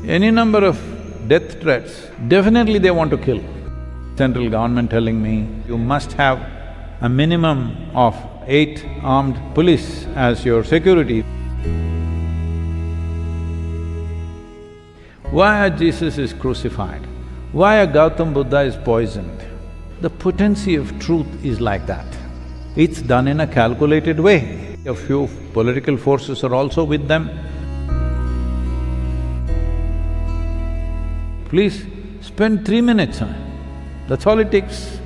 Any number of death threats, definitely they want to kill. Central government telling me, you must have a minimum of 8 armed police as your security. Why Jesus is crucified? Why Gautam Buddha is poisoned? The potency of truth is like that. It's done in a calculated way. A few political forces are also with them. Please spend 3 minutes on it. That's all it takes.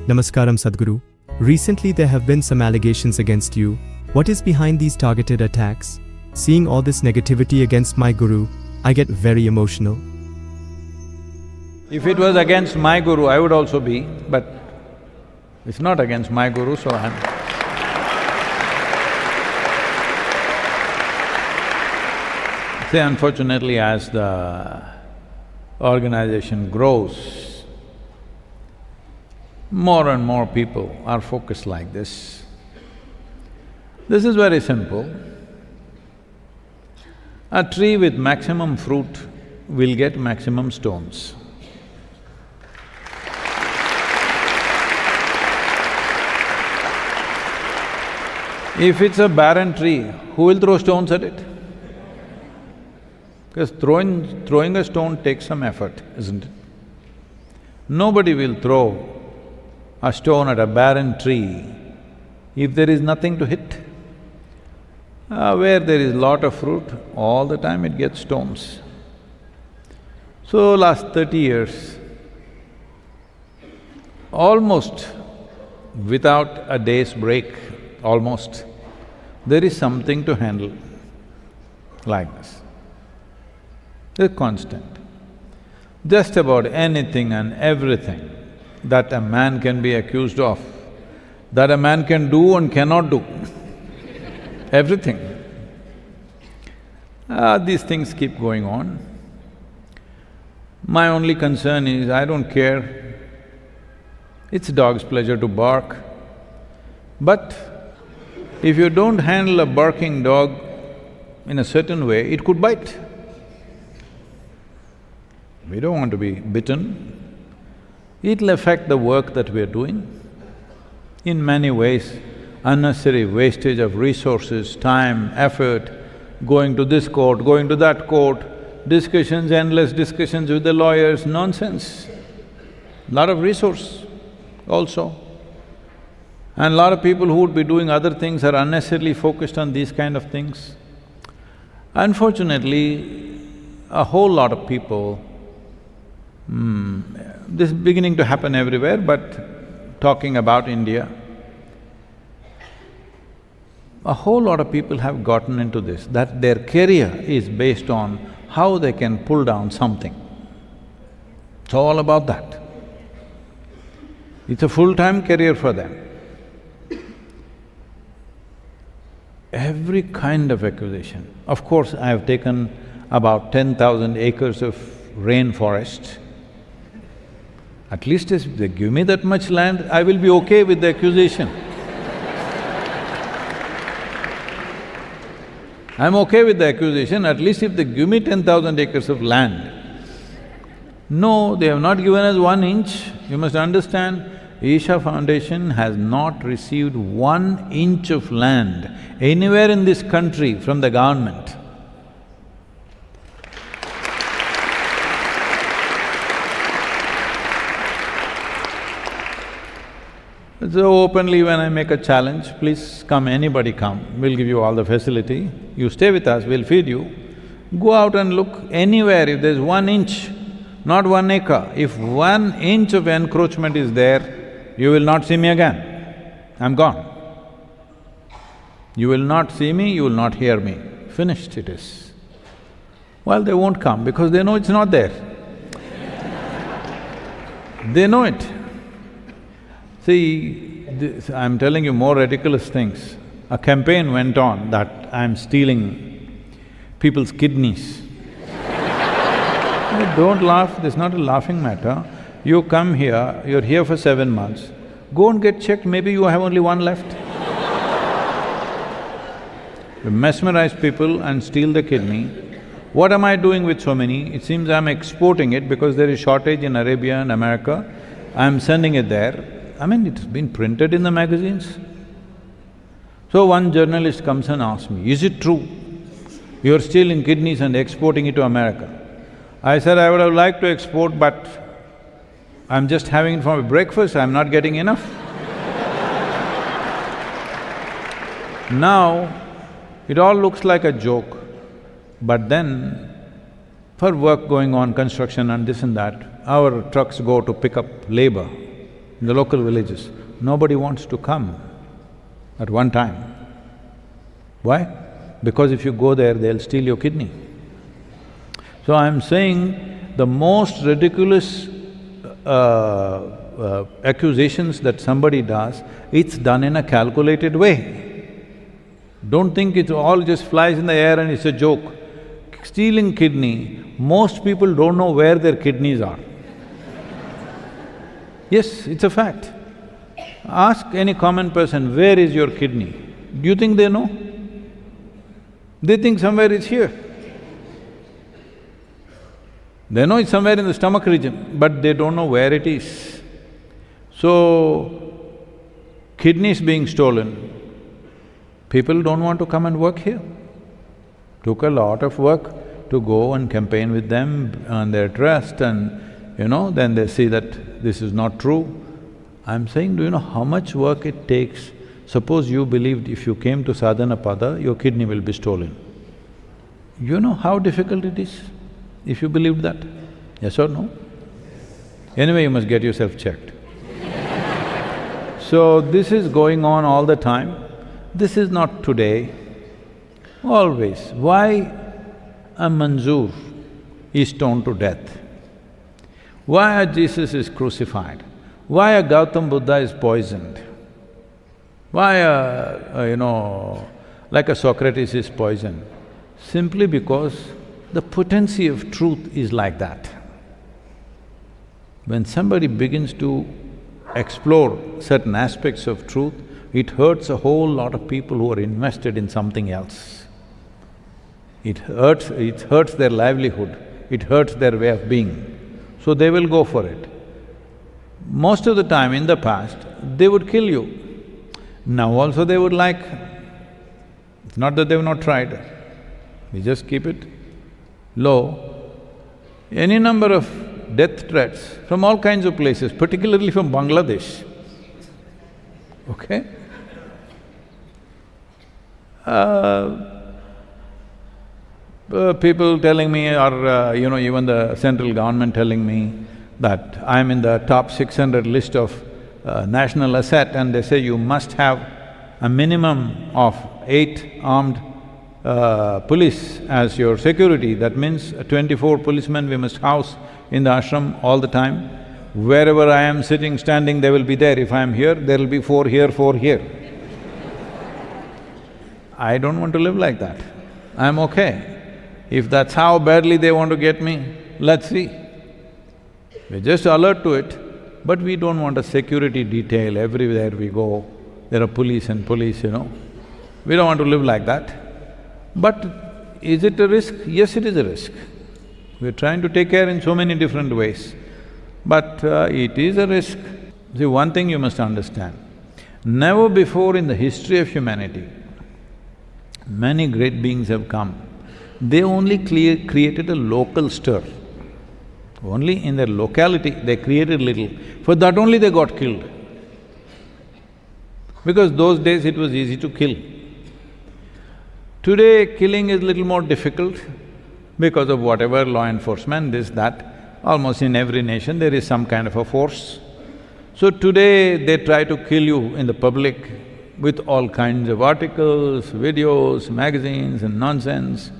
Namaskaram, Sadhguru. Recently there have been some allegations against you. What is behind these targeted attacks? Seeing all this negativity against my guru, I get very emotional. If it was against my guru, I would also be, but it's not against my guru, so I'm… See, unfortunately, as the organization grows, more and more people are focused like this. This is very simple. A tree with maximum fruit will get maximum stones. If it's a barren tree, who will throw stones at it? Because throwing a stone takes some effort, isn't it? Nobody will throw a stone at a barren tree if there is nothing to hit. Where there is lot of fruit, all the time it gets stones. So last 30 years, almost without a day's break, almost, there is something to handle like this. They're constant. Just about anything and everything that a man can be accused of, that a man can do and cannot do, everything. These things keep going on. My only concern is, I don't care. It's a dog's pleasure to bark. But if you don't handle a barking dog in a certain way, it could bite. We don't want to be bitten. It'll affect the work that we're doing. In many ways, unnecessary wastage of resources, time, effort, going to this court, going to that court, discussions, endless discussions with the lawyers, nonsense. Lot of resource also. And lot of people who would be doing other things are unnecessarily focused on these kind of things. Unfortunately, a whole lot of people, this is beginning to happen everywhere, but talking about India, a whole lot of people have gotten into this, that their career is based on how they can pull down something. It's all about that. It's a full-time career for them. Every kind of accusation. Of course, I have taken about 10,000 acres of rainforest. At least if they give me that much land, I will be okay with the accusation. I'm okay with the accusation, at least if they give me 10,000 acres of land. No, they have not given us 1 inch. You must understand, Isha Foundation has not received 1 inch of land anywhere in this country from the government. So openly when I make a challenge, please come, anybody come, we'll give you all the facility. You stay with us, we'll feed you. Go out and look anywhere, if there's 1 inch, not 1 acre, if 1 inch of encroachment is there, you will not see me again. I'm gone. You will not see me, you will not hear me. Finished it is. Well, they won't come because they know it's not there. They know it. See, I'm telling you more ridiculous things. A campaign went on that I'm stealing people's kidneys. Don't laugh, this is not a laughing matter. You come here, you're here for 7 months, go and get checked, maybe you have only 1 left. We mesmerize people and steal the kidney. What am I doing with so many? It seems I'm exporting it because there is shortage in Arabia and America. I'm sending it there. I mean, it's been printed in the magazines. So one journalist comes and asks me, is it true? You're stealing kidneys and exporting it to America. I said, I would have liked to export, but I'm just having it for my breakfast, I'm not getting enough. Now, it all looks like a joke, but then for work going on, construction and this and that, our trucks go to pick up labor in the local villages. Nobody wants to come at one time. Why? Because if you go there, they'll steal your kidney. So I'm saying the most ridiculous accusations that somebody does, it's done in a calculated way. Don't think it all just flies in the air and it's a joke. Stealing kidney, most people don't know where their kidneys are. Yes, it's a fact. Ask any common person, where is your kidney? Do you think they know? They think somewhere it's here. They know it's somewhere in the stomach region, but they don't know where it is. So, kidneys being stolen, people don't want to come and work here. Took a lot of work to go and campaign with them on their trust and, then they see that this is not true. I'm saying, do you know how much work it takes? Suppose you believed if you came to Sadhanapada, your kidney will be stolen. You know how difficult it is if you believed that? Yes or no? Anyway, you must get yourself checked. So, this is going on all the time. This is not today, always. Why a Manzoor is stoned to death? Why a Jesus is crucified? Why a Gautam Buddha is poisoned? Why like a Socrates is poisoned? Simply because the potency of truth is like that. When somebody begins to explore certain aspects of truth, it hurts a whole lot of people who are invested in something else. It hurts their livelihood, it hurts their way of being. So they will go for it. Most of the time in the past, they would kill you. Now also they would like. It's not that they've not tried. We just keep it low. Any number of death threats from all kinds of places, particularly from Bangladesh, okay? People telling me or even the central government telling me that I'm in the top 600 list of national asset, and they say you must have a minimum of 8 armed police as your security. That means 24 policemen we must house in the ashram all the time. Wherever I am sitting, standing, they will be there. If I am here, there will be 4 here, 4 here. I don't want to live like that. I'm okay. If that's how badly they want to get me, let's see. We're just alert to it, but we don't want a security detail everywhere we go. There are police and police, We don't want to live like that. But is it a risk? Yes, it is a risk. We're trying to take care in so many different ways, but it is a risk. See, one thing you must understand, never before in the history of humanity, many great beings have come. They only created a local stir. Only in their locality they created little. For that only they got killed. Because those days it was easy to kill. Today, killing is little more difficult because of whatever law enforcement, this, that. Almost in every nation there is some kind of a force. So today they try to kill you in the public with all kinds of articles, videos, magazines and nonsense,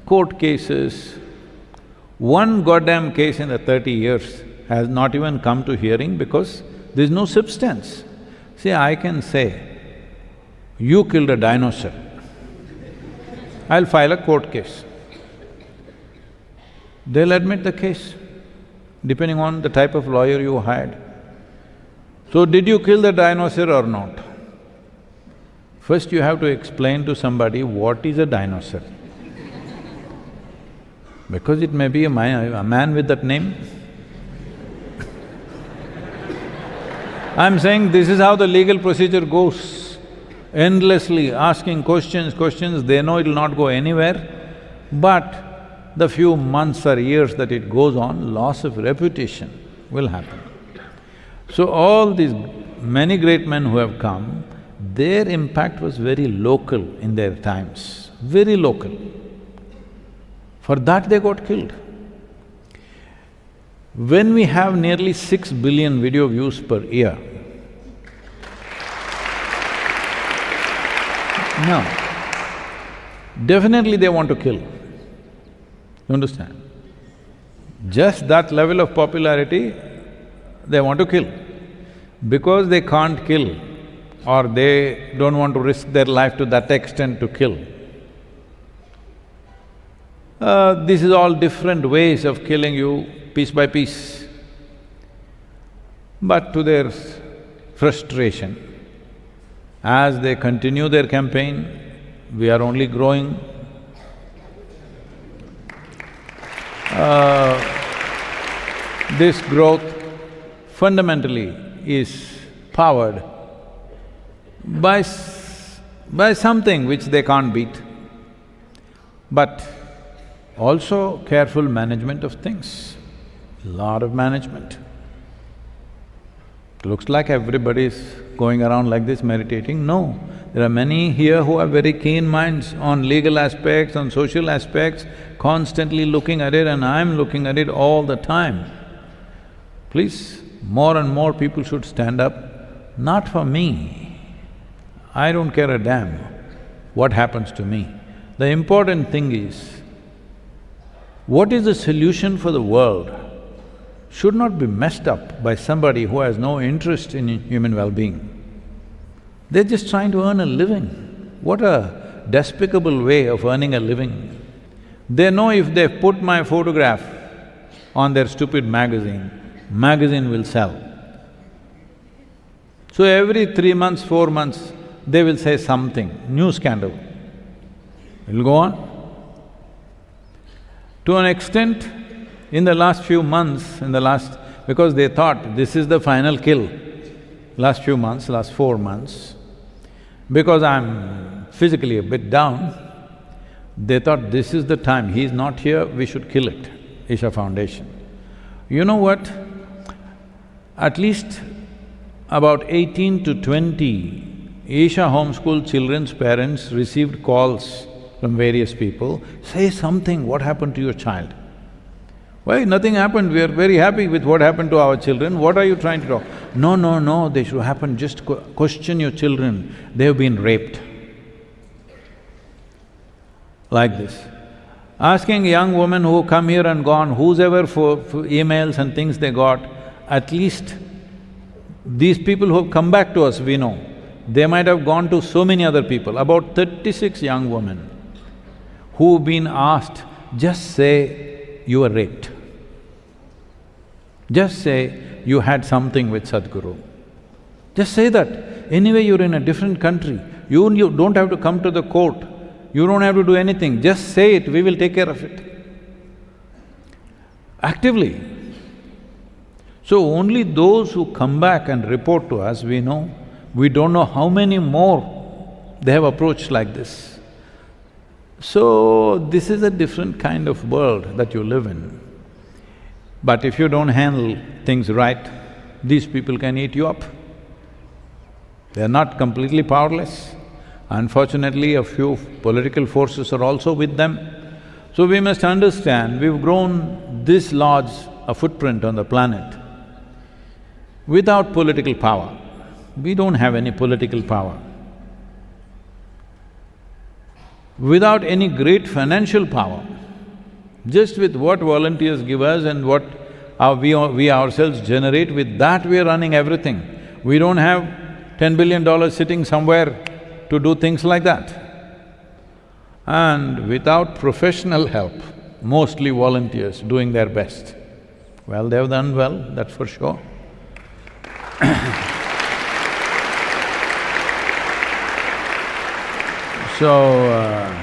court cases. One goddamn case in the 30 years has not even come to hearing because there's no substance. See, I can say, you killed a dinosaur, I'll file a court case. They'll admit the case, depending on the type of lawyer you hired. So, did you kill the dinosaur or not? First you have to explain to somebody what is a dinosaur. Because it may be a man with that name. I'm saying this is how the legal procedure goes. Endlessly asking questions, they know it'll not go anywhere. But the few months or years that it goes on, loss of reputation will happen. So all these many great men who have come, their impact was very local in their times, very local. For that they got killed. When we have nearly 6 billion video views per year, now, definitely they want to kill. You understand? Just that level of popularity, they want to kill. Because they can't kill, or they don't want to risk their life to that extent to kill. This is all different ways of killing you piece by piece. But to their frustration, as they continue their campaign, we are only growing. This growth fundamentally is powered by something which they can't beat, but also careful management of things, lot of management. Looks like everybody's going around like this meditating. No, there are many here who have very keen minds on legal aspects, on social aspects, constantly looking at it, and I'm looking at it all the time. Please, more and more people should stand up, not for me. I don't care a damn what happens to me. The important thing is, what is the solution for the world should not be messed up by somebody who has no interest in human well-being. They're just trying to earn a living. What a despicable way of earning a living. They know if they put my photograph on their stupid magazine will sell. So every 3 months, 4 months, they will say something, new scandal. It'll go on. To an extent, in the last few months, because they thought this is the final kill, last 4 months, because I'm physically a bit down, they thought this is the time, he's not here, we should kill it, Isha Foundation. You know what? At least about 18 to 20 Isha homeschool children's parents received calls from various people, say something, what happened to your child? Why, nothing happened, we are very happy with what happened to our children, what are you trying to talk? No, they should happen, just question your children, they have been raped. Like this. Asking young women who come here and gone, whose ever for emails and things they got, at least these people who have come back to us, we know, they might have gone to so many other people, about 36 young women who've been asked, just say you were raped. Just say you had something with Sadhguru. Just say that. Anyway, you're in a different country, you don't have to come to the court, you don't have to do anything, just say it, we will take care of it. Actively. So only those who come back and report to us, we know. We don't know how many more they have approached like this. So, this is a different kind of world that you live in. But if you don't handle things right, these people can eat you up. They are not completely powerless. Unfortunately, a few political forces are also with them. So we must understand, we've grown this large a footprint on the planet without political power. We don't have any political power. Without any great financial power, just with what volunteers give us and what we ourselves generate, with that we are running everything. We don't have $10 billion sitting somewhere to do things like that. And without professional help, mostly volunteers doing their best, well, they've done well, that's for sure. So,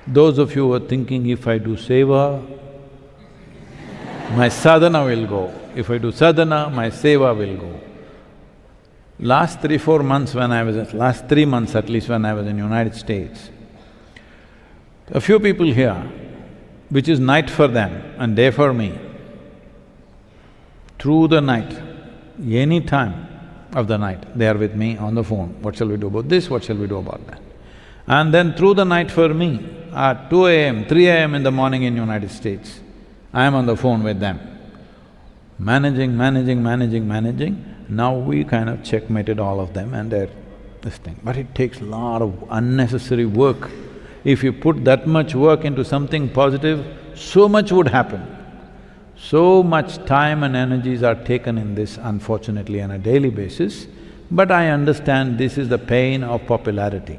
those of you who are thinking, if I do seva, my sadhana will go. If I do sadhana, my seva will go. Last 3-4 months when I was… last 3 months at least when I was in United States, a few people here, which is night for them and day for me, through the night, any time of the night, they are with me on the phone. What shall we do about this? What shall we do about that? And then through the night for me, at 2 a.m., 3 a.m. in the morning in United States, I am on the phone with them, managing. Now we kind of checkmated all of them and they're this thing. But it takes a lot of unnecessary work. If you put that much work into something positive, so much would happen. So much time and energies are taken in this, unfortunately, on a daily basis, but I understand this is the pain of popularity.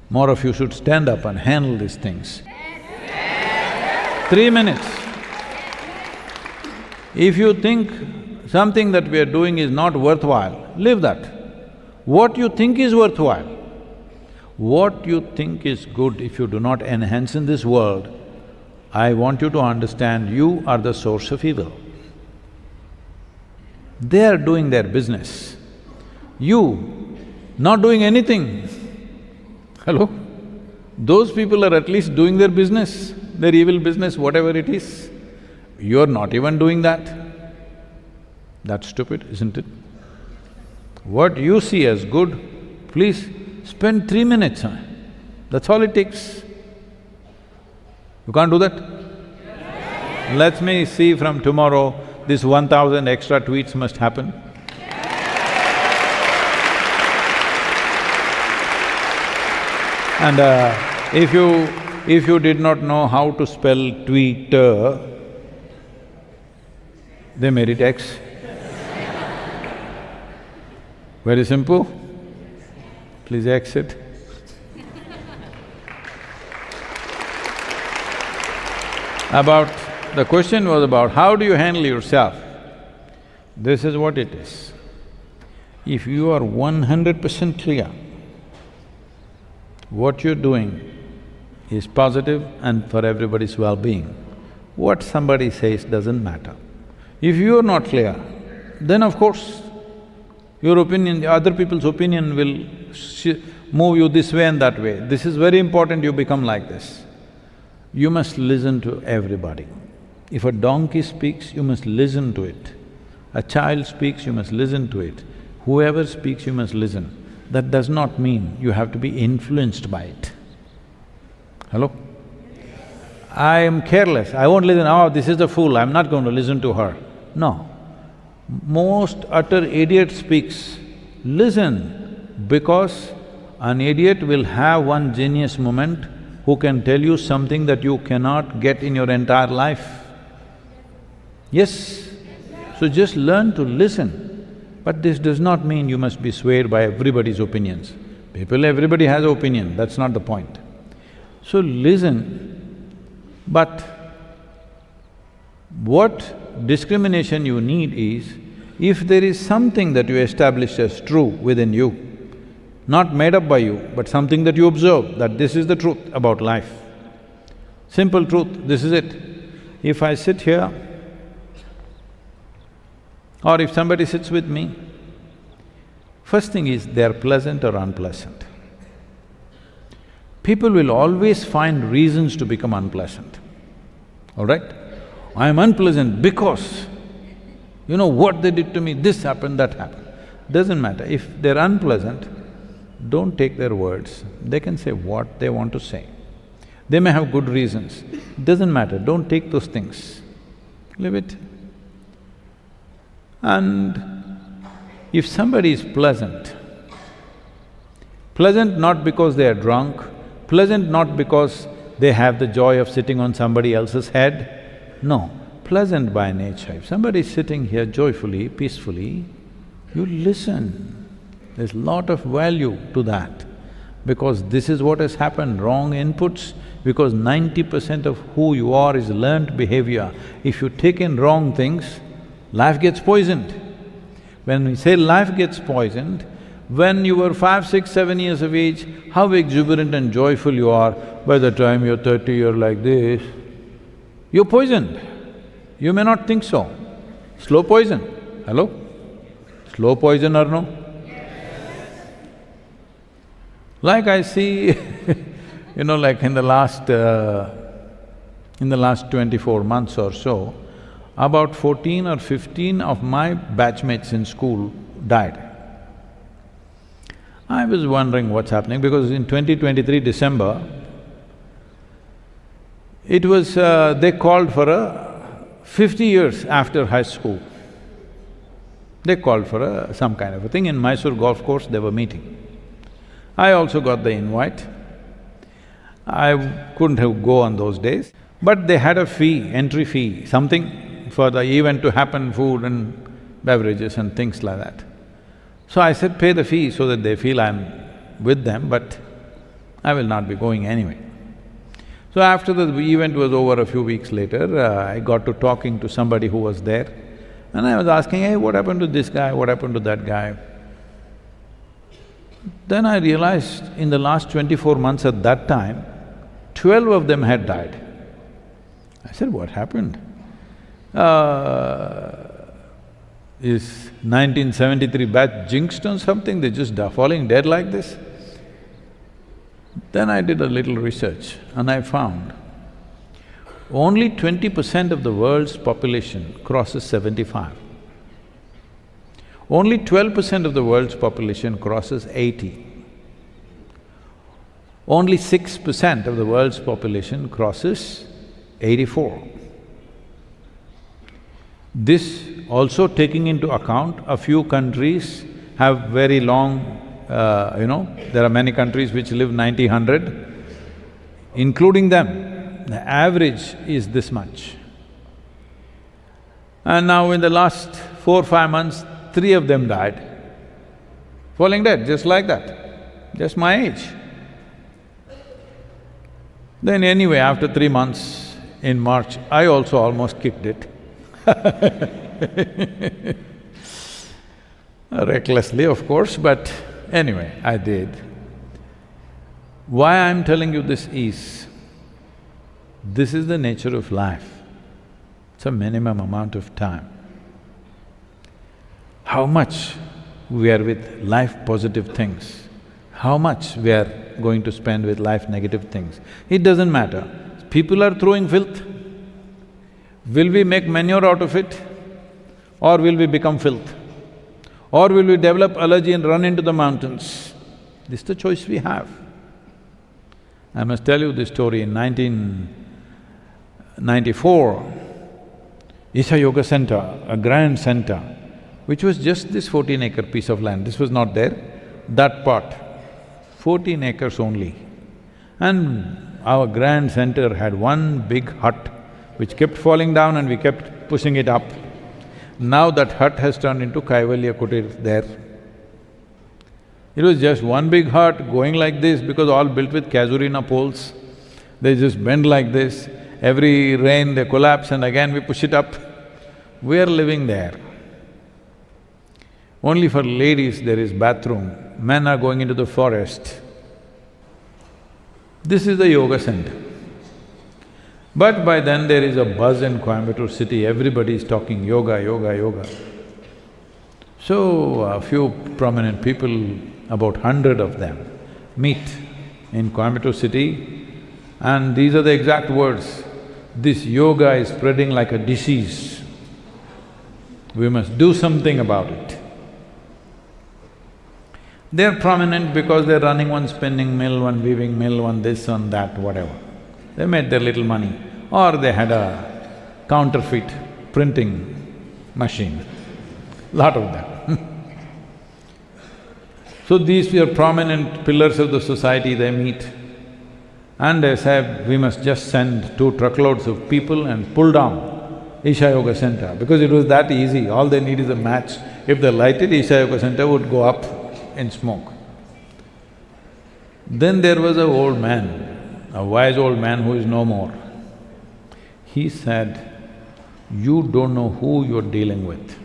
More of you should stand up and handle these things. 3 minutes. If you think something that we are doing is not worthwhile, leave that. What you think is worthwhile, what you think is good, if you do not enhance in this world, I want you to understand you are the source of evil. They are doing their business. You, not doing anything. Hello? Those people are at least doing their business, their evil business, whatever it is. You're not even doing that. That's stupid, isn't it? What you see as good, please spend 3 minutes on it. That's all it takes. You can't do that? Let me see from tomorrow, this 1,000 extra tweets must happen. And if you did not know how to spell Twitter, they made it X. Very simple. Please exit. The question was about how do you handle yourself? This is what it is. If you are 100% clear, what you're doing is positive and for everybody's well-being, what somebody says doesn't matter. If you're not clear, then of course, your opinion, other people's opinion will move you this way and that way. This is very important you become like this. You must listen to everybody. If a donkey speaks, you must listen to it. A child speaks, you must listen to it. Whoever speaks, you must listen. That does not mean you have to be influenced by it. Hello? I am careless, I won't listen, oh, this is a fool, I'm not going to listen to her. No. Most utter idiot speaks. Listen, because an idiot will have one genius moment who can tell you something that you cannot get in your entire life. Yes? So just learn to listen. But this does not mean you must be swayed by everybody's opinions. Everybody has an opinion, that's not the point. So listen, but what discrimination you need is, if there is something that you establish as true within you, not made up by you, but something that you observe, that this is the truth about life. Simple truth, this is it. If I sit here, or if somebody sits with me, first thing is they're pleasant or unpleasant. People will always find reasons to become unpleasant, all right? I am unpleasant because, you know what they did to me, this happened, that happened. Doesn't matter, if they're unpleasant, don't take their words, they can say what they want to say. They may have good reasons, doesn't matter, don't take those things, leave it. And if somebody is pleasant not because they are drunk, pleasant not because they have the joy of sitting on somebody else's head, no, pleasant by nature. If somebody is sitting here joyfully, peacefully, you listen. There's lot of value to that, because this is what has happened, wrong inputs, because 90% of who you are is learnt behavior. If you take in wrong things, life gets poisoned. When we say life gets poisoned, When you were 5, 6, 7 years of age, how exuberant and joyful you are. By the time you're 30, you're like this. You're poisoned. You may not think so. Slow poison. Hello? Slow poison or no? Like I see like in the last 24 months or so, about 14 or 15 of my batchmates in school died. I was wondering what's happening because in 2023 December, it was… they called for a… 50 years after high school, they called for some kind of a thing. In Mysore golf course, they were meeting. I also got the invite. I couldn't have go on those days, but they had a fee, entry fee, something for the event to happen, food and beverages and things like that. So I said, pay the fee so that they feel I'm with them, but I will not be going anyway. So after the event was over, a few weeks later, I got to talking to somebody who was there, and I was asking, hey, what happened to this guy, what happened to that guy? Then I realized in the last 24 months at that time, 12 of them had died. I said, what happened? Is 1973 batch jinxed on something, they're just falling dead like this? Then I did a little research and I found only 20% of the world's population crosses 75. Only 12% of the world's population crosses 80. Only 6% of the world's population crosses 84. This also taking into account a few countries have very long, there are many countries which live 90, 100, including them, the average is this much. And now in the last 4, 5 months, 3 of them died, falling dead, just like that, just my age. Then anyway, after 3 months, in March, I also almost kicked it recklessly, of course, but anyway, I did. Why I'm telling you this is the nature of life. It's a minimum amount of time. How much we are with life-positive things, how much we are going to spend with life-negative things, it doesn't matter. People are throwing filth. Will we make manure out of it, or will we become filth? Or will we develop allergy and run into the mountains? This is the choice we have. I must tell you this story. In 1994, Isha Yoga Center, a grand center, which was just this 14-acre piece of land, this was not there, that part, 14 acres only. And our grand center had one big hut which kept falling down and we kept pushing it up. Now that hut has turned into Kaivalya Kutir there. It was just one big hut going like this because all built with casuarina poles. They just bend like this, every rain they collapse and again we push it up. We are living there. Only for ladies there is bathroom, men are going into the forest. This is the yoga center. But by then there is a buzz in Coimbatore city, everybody is talking yoga, yoga, yoga. So a few prominent people, about 100 of them, meet in Coimbatore city and these are the exact words, this yoga is spreading like a disease. We must do something about it. They're prominent because they're running one spinning mill, one weaving mill, one this, one that, whatever. They made their little money, or they had a counterfeit printing machine, lot of them. So these are prominent pillars of the society, they meet and they said, we must just send 2 truckloads of people and pull down Isha Yoga Center, because it was that easy, all they need is a match. If they light it, Isha Yoga Center would go up in smoke. Then there was an old man, a wise old man who is no more. He said, you don't know who you're dealing with.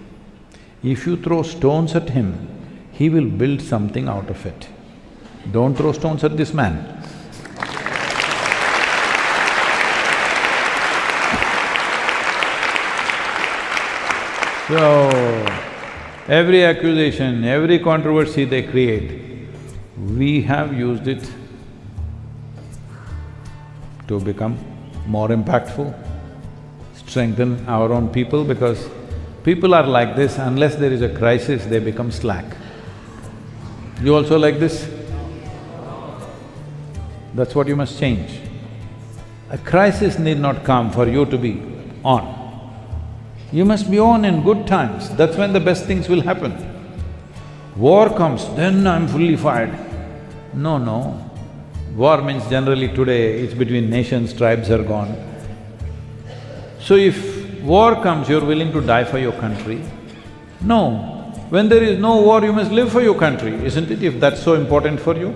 If you throw stones at him, he will build something out of it. Don't throw stones at this man. So, every accusation, every controversy they create, we have used it to become more impactful, strengthen our own people, because people are like this, unless there is a crisis, they become slack. You also like this? That's what you must change. A crisis need not come for you to be on. You must be on in good times, that's when the best things will happen. War comes, then I'm fully fired. No. War means generally today it's between nations, tribes are gone. So if war comes, you're willing to die for your country? No. When there is no war, you must live for your country, isn't it, if that's so important for you?